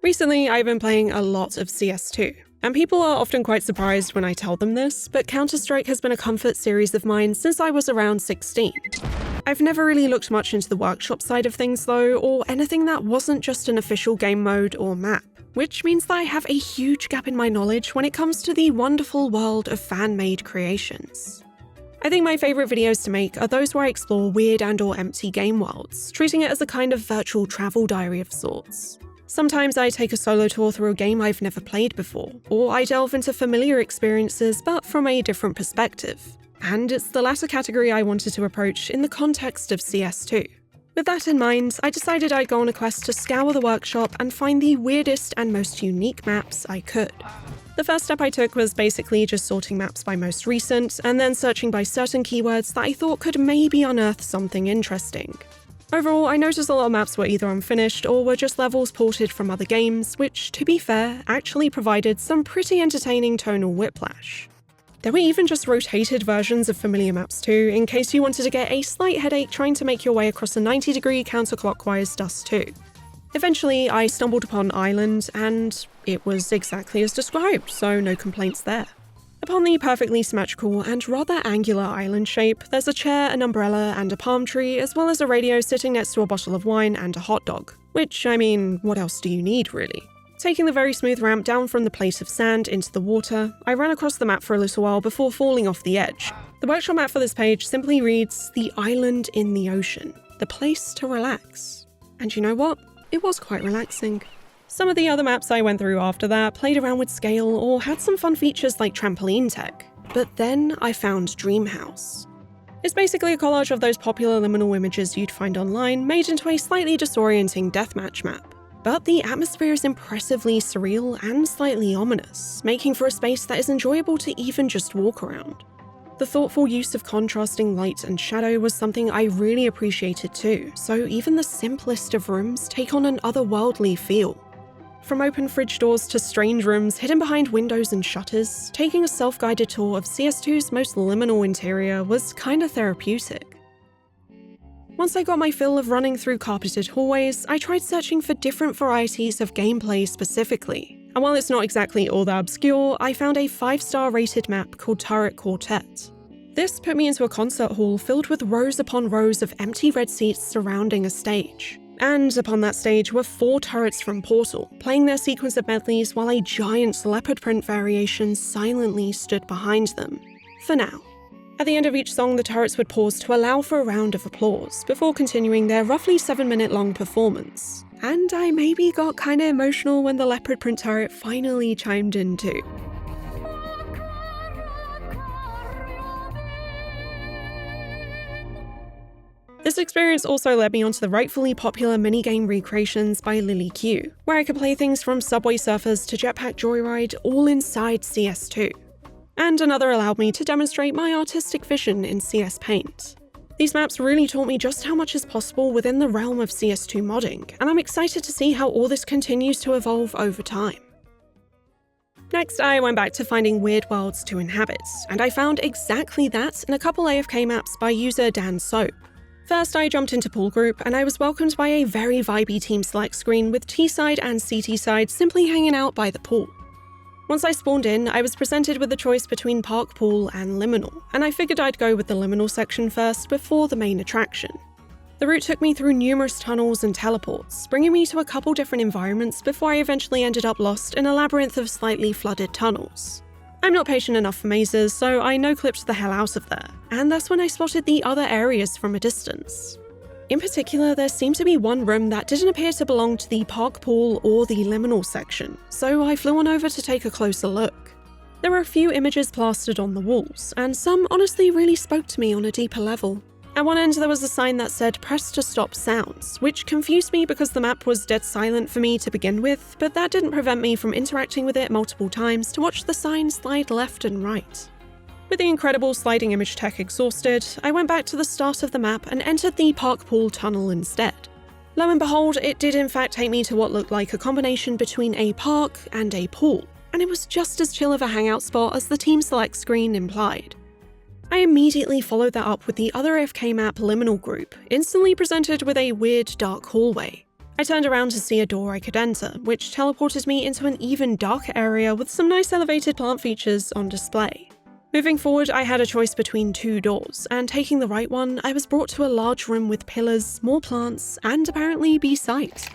Recently, I've been playing a lot of CS2, and people are often quite surprised when I tell them this, but Counter-Strike has been a comfort series of mine since I was around 16. I've never really looked much into the workshop side of things though, or anything that wasn't just an official game mode or map, which means that I have a huge gap in my knowledge when it comes to the wonderful world of fan-made creations. I think my favourite videos to make are those where I explore weird and/or empty game worlds, treating it as a kind of virtual travel diary of sorts. Sometimes I take a solo tour through a game I've never played before, or I delve into familiar experiences but from a different perspective. And it's the latter category I wanted to approach in the context of CS2. With that in mind, I decided I'd go on a quest to scour the workshop and find the weirdest and most unique maps I could. The first step I took was basically just sorting maps by most recent, and then searching by certain keywords that I thought could maybe unearth something interesting. Overall, I noticed a lot of maps were either unfinished or were just levels ported from other games, which, to be fair, actually provided some pretty entertaining tonal whiplash. There were even just rotated versions of familiar maps too, in case you wanted to get a slight headache trying to make your way across a 90-degree counterclockwise dust too. Eventually, I stumbled upon Island, and it was exactly as described, so no complaints there. Upon the perfectly symmetrical and rather angular island shape, there's a chair, an umbrella, and a palm tree, as well as a radio sitting next to a bottle of wine and a hot dog. Which, I mean, what else do you need, really? Taking the very smooth ramp down from the plate of sand into the water, I ran across the map for a little while before falling off the edge. The workshop map for this page simply reads, "The island in the ocean, the place to relax." And you know what? It was quite relaxing. Some of the other maps I went through after that played around with scale or had some fun features like trampoline tech. But then I found Dream House. It's basically a collage of those popular liminal images you'd find online made into a slightly disorienting deathmatch map. But the atmosphere is impressively surreal and slightly ominous, making for a space that is enjoyable to even just walk around. The thoughtful use of contrasting light and shadow was something I really appreciated too, so even the simplest of rooms take on an otherworldly feel. From open fridge doors to strange rooms hidden behind windows and shutters, taking a self-guided tour of CS2's most liminal interior was kinda therapeutic. Once I got my fill of running through carpeted hallways, I tried searching for different varieties of gameplay specifically. And while it's not exactly all that obscure, I found a 5-star rated map called Turret QUARTET. This put me into a concert hall filled with rows upon rows of empty red seats surrounding a stage. And upon that stage were 4 turrets from Portal, playing their sequence of medleys while a giant leopard print variation silently stood behind them. For now. At the end of each song, the turrets would pause to allow for a round of applause, before continuing their roughly 7-minute long performance. And I maybe got kinda emotional when the leopard print turret finally chimed in too. This experience also led me onto the rightfully popular minigame recreations by LilyQ, where I could play things from Subway Surfers to Jetpack Joyride all inside CS2. And another allowed me to demonstrate my artistic vision in CS Paint. These maps really taught me just how much is possible within the realm of CS2 modding, and I'm excited to see how all this continues to evolve over time. Next, I went back to finding weird worlds to inhabit, and I found exactly that in a couple AFK maps by user Dan Soap. First, I jumped into Pool Group, and I was welcomed by a very vibey team select screen with T-side and CT-side simply hanging out by the pool. Once I spawned in, I was presented with the choice between Park Pool and Liminal, and I figured I'd go with the Liminal section first before the main attraction. The route took me through numerous tunnels and teleports, bringing me to a couple different environments before I eventually ended up lost in a labyrinth of slightly flooded tunnels. I'm not patient enough for mazes, so I no-clipped the hell out of there, and that's when I spotted the other areas from a distance. In particular, there seemed to be one room that didn't appear to belong to the Park Pool or the Liminal section, so I flew on over to take a closer look. There were a few images plastered on the walls, and some honestly really spoke to me on a deeper level. At one end there was a sign that said "Press to stop sounds," which confused me because the map was dead silent for me to begin with, but that didn't prevent me from interacting with it multiple times to watch the sign slide left and right. With the incredible sliding image tech exhausted, I went back to the start of the map and entered the Park Pool tunnel instead. Lo and behold, it did in fact take me to what looked like a combination between a park and a pool, and it was just as chill of a hangout spot as the team select screen implied. I immediately followed that up with the other AFK map Liminal Group, instantly presented with a weird dark hallway. I turned around to see a door I could enter, which teleported me into an even darker area with some nice elevated plant features on display. Moving forward, I had a choice between two doors, and taking the right one, I was brought to a large room with pillars, more plants, and apparently B-sight.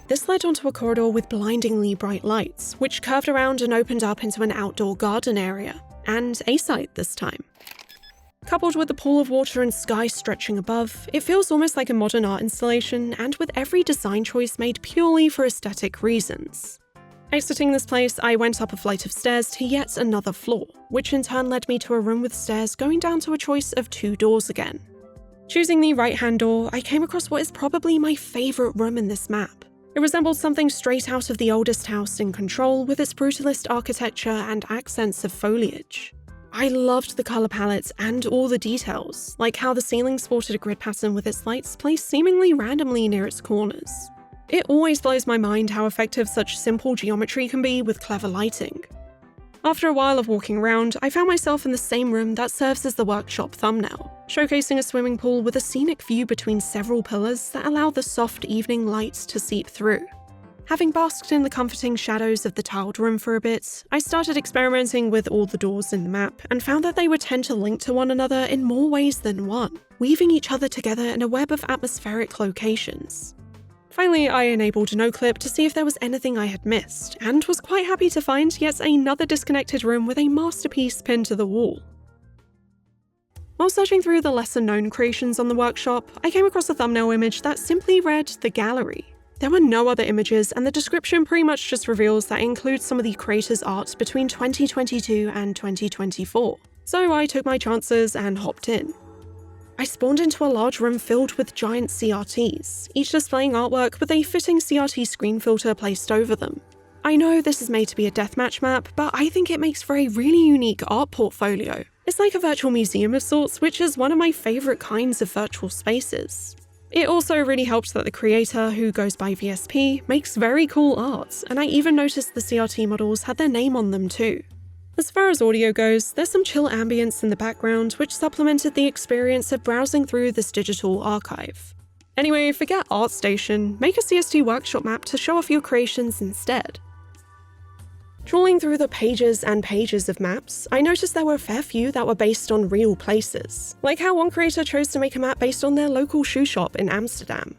This led onto a corridor with blindingly bright lights, which curved around and opened up into an outdoor garden area, and A-site this time. Coupled with the pool of water and sky stretching above, it feels almost like a modern art installation, and with every design choice made purely for aesthetic reasons. Exiting this place, I went up a flight of stairs to yet another floor, which in turn led me to a room with stairs going down to a choice of two doors again. Choosing the right-hand door, I came across what is probably my favourite room in this map. It resembled something straight out of the oldest house in Control, with its brutalist architecture and accents of foliage. I loved the colour palettes and all the details, like how the ceiling sported a grid pattern with its lights placed seemingly randomly near its corners. It always blows my mind how effective such simple geometry can be with clever lighting. After a while of walking around, I found myself in the same room that serves as the workshop thumbnail, showcasing a swimming pool with a scenic view between several pillars that allow the soft evening light to seep through. Having basked in the comforting shadows of the tiled room for a bit, I started experimenting with all the doors in the map and found that they would tend to link to one another in more ways than one, weaving each other together in a web of atmospheric locations. Finally, I enabled NoClip to see if there was anything I had missed, and was quite happy to find yet another disconnected room with a masterpiece pinned to the wall. While searching through the lesser-known creations on the workshop, I came across a thumbnail image that simply read "The Gallery." There were no other images, and the description pretty much just reveals that it includes some of the creator's art between 2022 and 2024. So I took my chances and hopped in. I spawned into a large room filled with giant CRTs, each displaying artwork with a fitting CRT screen filter placed over them. I know this is made to be a deathmatch map, but I think it makes for a really unique art portfolio. It's like a virtual museum of sorts, which is one of my favourite kinds of virtual spaces. It also really helps that the creator, who goes by VSP, makes very cool art, and I even noticed the CRT models had their name on them too. As far as audio goes, there's some chill ambience in the background which supplemented the experience of browsing through this digital archive. Anyway, forget ArtStation, make a CS2 workshop map to show off your creations instead. Trawling through the pages and pages of maps, I noticed there were a fair few that were based on real places, like how one creator chose to make a map based on their local shoe shop in Amsterdam.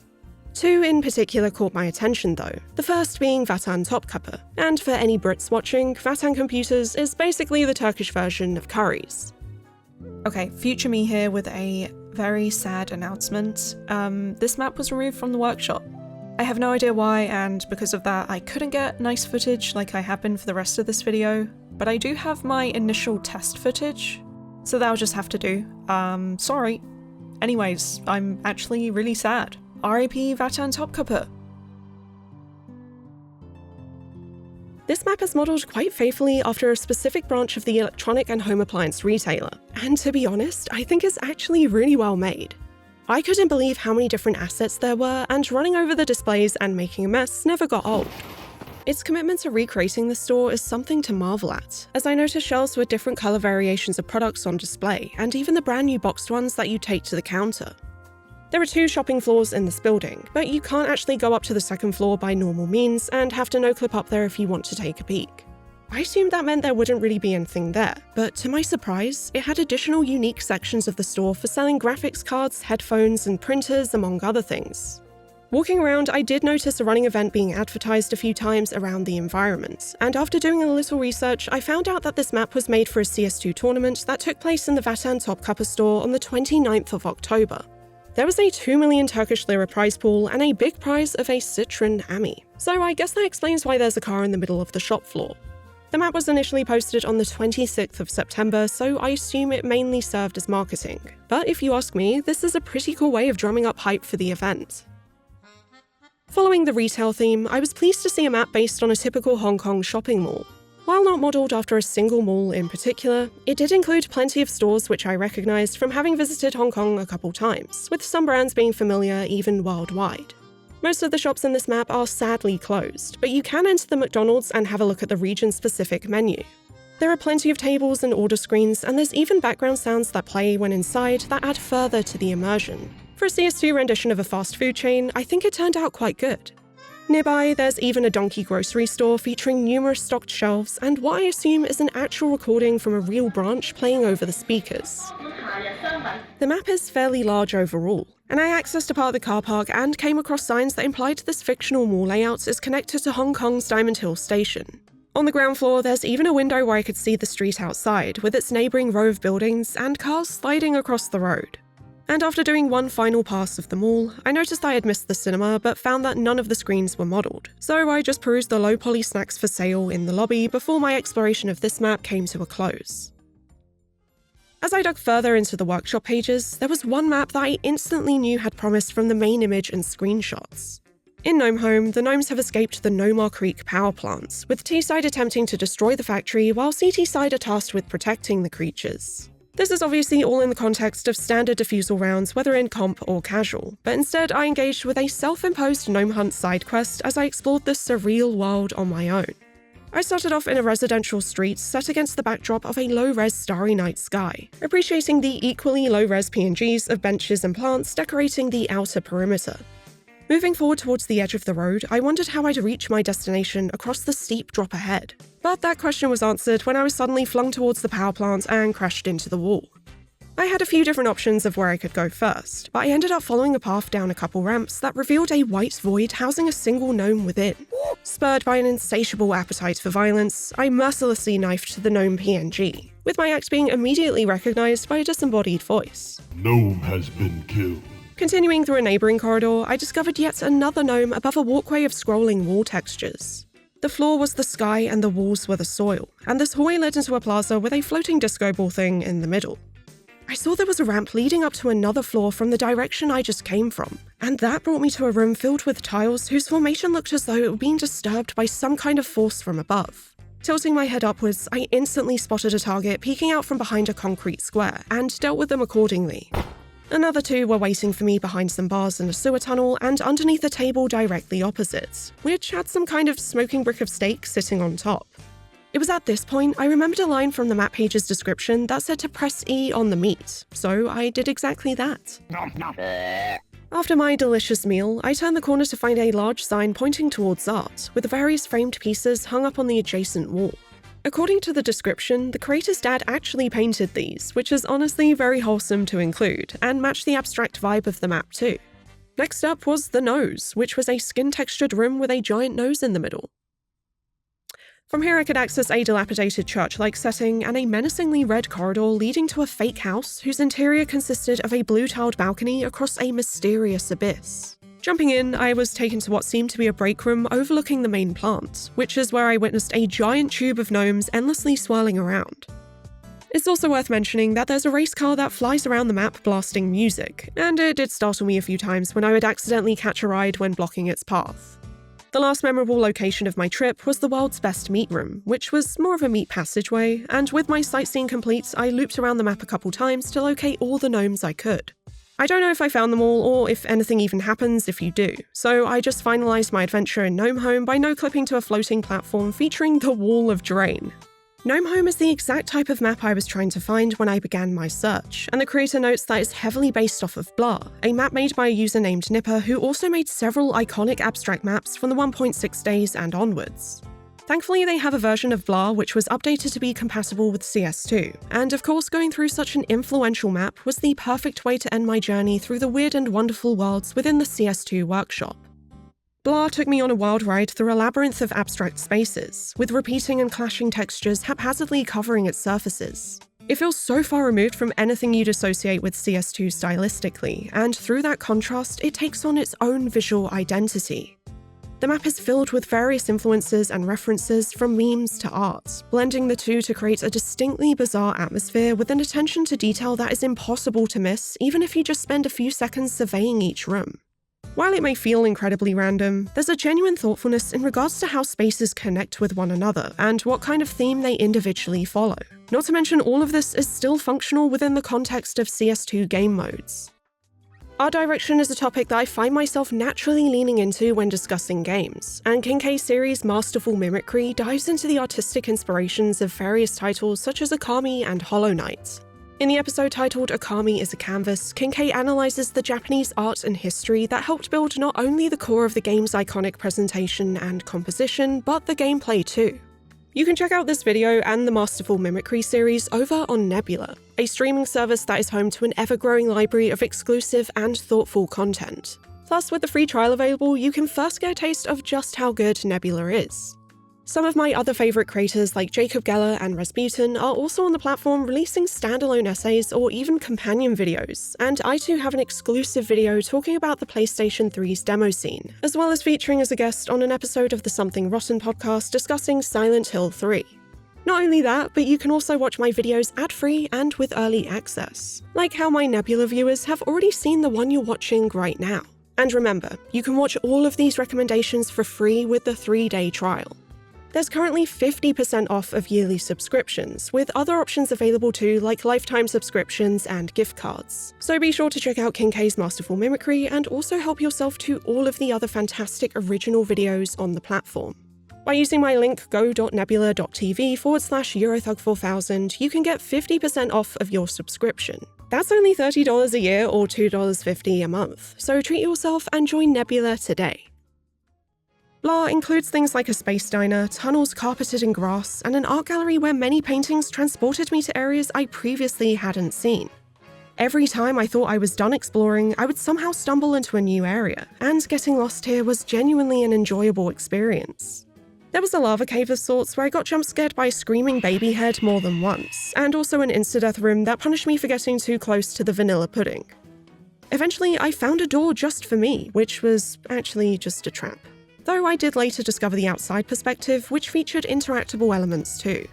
Two in particular caught my attention though, the first being Vatan Topkapi. And for any Brits watching, Vatan Computers is basically the Turkish version of Currys. Okay, future me here with a very sad announcement. This map was removed from the workshop. I have no idea why, and because of that I couldn't get nice footage like I have been for the rest of this video, but I do have my initial test footage, so that'll just have to do. Sorry. Anyways, I'm actually really sad. RIP Vatan Topkapi. This map is modelled quite faithfully after a specific branch of the electronic and home appliance retailer, and to be honest, I think it's actually really well made. I couldn't believe how many different assets there were, and running over the displays and making a mess never got old. Its commitment to recreating the store is something to marvel at, as I noticed shelves with different colour variations of products on display, and even the brand new boxed ones that you take to the counter. There are 2 shopping floors in this building, but you can't actually go up to the second floor by normal means and have to no-clip up there if you want to take a peek. I assumed that meant there wouldn't really be anything there, but to my surprise, it had additional unique sections of the store for selling graphics cards, headphones, and printers, among other things. Walking around, I did notice a running event being advertised a few times around the environment, and after doing a little research, I found out that this map was made for a CS2 tournament that took place in the Vatan Topkapi store on the 29th of October. There was a 2 million Turkish lira prize pool and a big prize of a Citroen Ami, so I guess that explains why there's a car in the middle of the shop floor. The map was initially posted on the 26th of September, so I assume it mainly served as marketing. But if you ask me, this is a pretty cool way of drumming up hype for the event. Following the retail theme, I was pleased to see a map based on a typical Hong Kong shopping mall. While not modelled after a single mall in particular, it did include plenty of stores which I recognised from having visited Hong Kong a couple times, with some brands being familiar even worldwide. Most of the shops in this map are sadly closed, but you can enter the McDonald's and have a look at the region-specific menu. There are plenty of tables and order screens, and there's even background sounds that play when inside that add further to the immersion. For a CS2 rendition of a fast food chain, I think it turned out quite good. Nearby, there's even a donkey grocery store featuring numerous stocked shelves and what I assume is an actual recording from a real branch playing over the speakers. The map is fairly large overall, and I accessed a part of the car park and came across signs that implied this fictional mall layout is connected to Hong Kong's Diamond Hill station. On the ground floor, there's even a window where I could see the street outside, with its neighbouring row of buildings and cars sliding across the road. And after doing one final pass of the mall, I noticed I had missed the cinema but found that none of the screens were modelled, so I just perused the low-poly snacks for sale in the lobby before my exploration of this map came to a close. As I dug further into the workshop pages, there was one map that I instantly knew had promise from the main image and screenshots. In Gnome Home, the gnomes have escaped the Nomar Creek power plant, with T-Side attempting to destroy the factory while CT-Side are tasked with protecting the creatures. This is obviously all in the context of standard defusal rounds, whether in comp or casual, but instead I engaged with a self-imposed gnome hunt side quest as I explored this surreal world on my own. I started off in a residential street set against the backdrop of a low-res starry night sky, appreciating the equally low-res PNGs of benches and plants decorating the outer perimeter. Moving forward towards the edge of the road, I wondered how I'd reach my destination across the steep drop ahead. But that question was answered when I was suddenly flung towards the power plant and crashed into the wall. I had a few different options of where I could go first, but I ended up following a path down a couple ramps that revealed a white void housing a single gnome within. Spurred by an insatiable appetite for violence, I mercilessly knifed the gnome PNG, with my axe being immediately recognized by a disembodied voice. Gnome has been killed. Continuing through a neighbouring corridor, I discovered yet another gnome above a walkway of scrolling wall textures. The floor was the sky and the walls were the soil, and this hallway led into a plaza with a floating disco ball thing in the middle. I saw there was a ramp leading up to another floor from the direction I just came from, and that brought me to a room filled with tiles whose formation looked as though it were being disturbed by some kind of force from above. Tilting my head upwards, I instantly spotted a target peeking out from behind a concrete square, and dealt with them accordingly. Another two were waiting for me behind some bars in a sewer tunnel and underneath a table directly opposite, which had some kind of smoking brick of steak sitting on top. It was at this point I remembered a line from the map page's description that said to press E on the meat, so I did exactly that. After my delicious meal, I turned the corner to find a large sign pointing towards art, with various framed pieces hung up on the adjacent wall. According to the description, the creator's dad actually painted these, which is honestly very wholesome to include, and matched the abstract vibe of the map too. Next up was the nose, which was a skin-textured room with a giant nose in the middle. From here I could access a dilapidated church-like setting and a menacingly red corridor leading to a fake house whose interior consisted of a blue-tiled balcony across a mysterious abyss. Jumping in, I was taken to what seemed to be a break room overlooking the main plant, which is where I witnessed a giant tube of gnomes endlessly swirling around. It's also worth mentioning that there's a race car that flies around the map blasting music, and it did startle me a few times when I would accidentally catch a ride when blocking its path. The last memorable location of my trip was the world's best meat room, which was more of a meat passageway, and with my sightseeing complete, I looped around the map a couple times to locate all the gnomes I could. I don't know if I found them all or if anything even happens if you do, so I just finalised my adventure in Gnome Home by no-clipping to a floating platform featuring the Wall of Drain. Gnome Home is the exact type of map I was trying to find when I began my search, and the creator notes that it's heavily based off of BLAHHH, a map made by a user named Nipper who also made several iconic abstract maps from the 1.6 days and onwards. Thankfully, they have a version of BLAHHH which was updated to be compatible with CS2, and of course going through such an influential map was the perfect way to end my journey through the weird and wonderful worlds within the CS2 workshop. BLAHHH took me on a wild ride through a labyrinth of abstract spaces, with repeating and clashing textures haphazardly covering its surfaces. It feels so far removed from anything you'd associate with CS2 stylistically, and through that contrast, it takes on its own visual identity. The map is filled with various influences and references from memes to art, blending the two to create a distinctly bizarre atmosphere with an attention to detail that is impossible to miss even if you just spend a few seconds surveying each room. While it may feel incredibly random, there's a genuine thoughtfulness in regards to how spaces connect with one another and what kind of theme they individually follow. Not to mention all of this is still functional within the context of CS2 game modes. Art direction is a topic that I find myself naturally leaning into when discussing games, and King K's series Masterful Mimicry dives into the artistic inspirations of various titles such as Okami and Hollow Knight. In the episode titled "Okami is a Canvas," Kinkei analyzes the Japanese art and history that helped build not only the core of the game's iconic presentation and composition, but the gameplay too. You can check out this video and the Masterful Mimicry series over on Nebula, a streaming service that is home to an ever-growing library of exclusive and thoughtful content. Plus, with the free trial available, you can first get a taste of just how good Nebula is. Some of my other favourite creators like Jacob Geller and Rasputin are also on the platform releasing standalone essays or even companion videos, and I too have an exclusive video talking about the PlayStation 3's demo scene, as well as featuring as a guest on an episode of the Something Rotten podcast discussing Silent Hill 3. Not only that, but you can also watch my videos ad-free and with early access, like how my Nebula viewers have already seen the one you're watching right now. And remember, you can watch all of these recommendations for free with the 3-day trial. There's currently 50% off of yearly subscriptions, with other options available too, like lifetime subscriptions and gift cards. So be sure to check out Kinkei's Masterful Mimicry and also help yourself to all of the other fantastic original videos on the platform. By using my link go.nebula.tv/Eurothug4000, you can get 50% off of your subscription. That's only $30 a year or $2.50 a month, so treat yourself and join Nebula today. BLAHHH includes things like a space diner, tunnels carpeted in grass, and an art gallery where many paintings transported me to areas I previously hadn't seen. Every time I thought I was done exploring, I would somehow stumble into a new area, and getting lost here was genuinely an enjoyable experience. There was a lava cave of sorts where I got jump scared by a screaming baby head more than once, and also an insta-death room that punished me for getting too close to the vanilla pudding. Eventually, I found a door just for me, which was actually just a trap. Though I did later discover the outside perspective, which featured interactable elements too.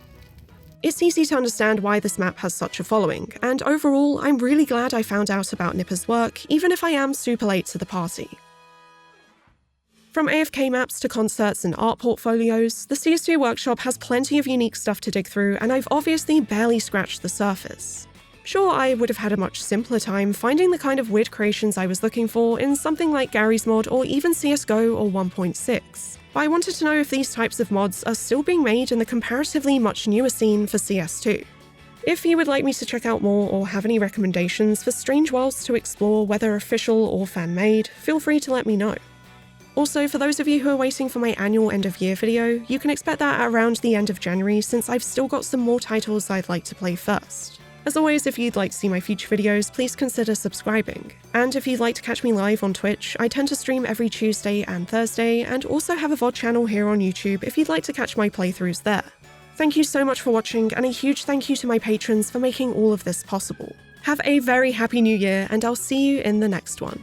It's easy to understand why this map has such a following, and overall, I'm really glad I found out about Nipper's work, even if I am super late to the party. From AFK maps to concerts and art portfolios, the CS2 workshop has plenty of unique stuff to dig through, and I've obviously barely scratched the surface. Sure, I would have had a much simpler time finding the kind of weird creations I was looking for in something like Garry's mod or even CSGO or 1.6, but I wanted to know if these types of mods are still being made in the comparatively much newer scene for CS2. If you would like me to check out more or have any recommendations for strange worlds to explore, whether official or fan-made, feel free to let me know. Also, for those of you who are waiting for my annual end-of-year video, you can expect that at around the end of January since I've still got some more titles I'd like to play first. As always, if you'd like to see my future videos, please consider subscribing. And if you'd like to catch me live on Twitch, I tend to stream every Tuesday and Thursday, and also have a VOD channel here on YouTube if you'd like to catch my playthroughs there. Thank you so much for watching, and a huge thank you to my patrons for making all of this possible. Have a very happy new year, and I'll see you in the next one.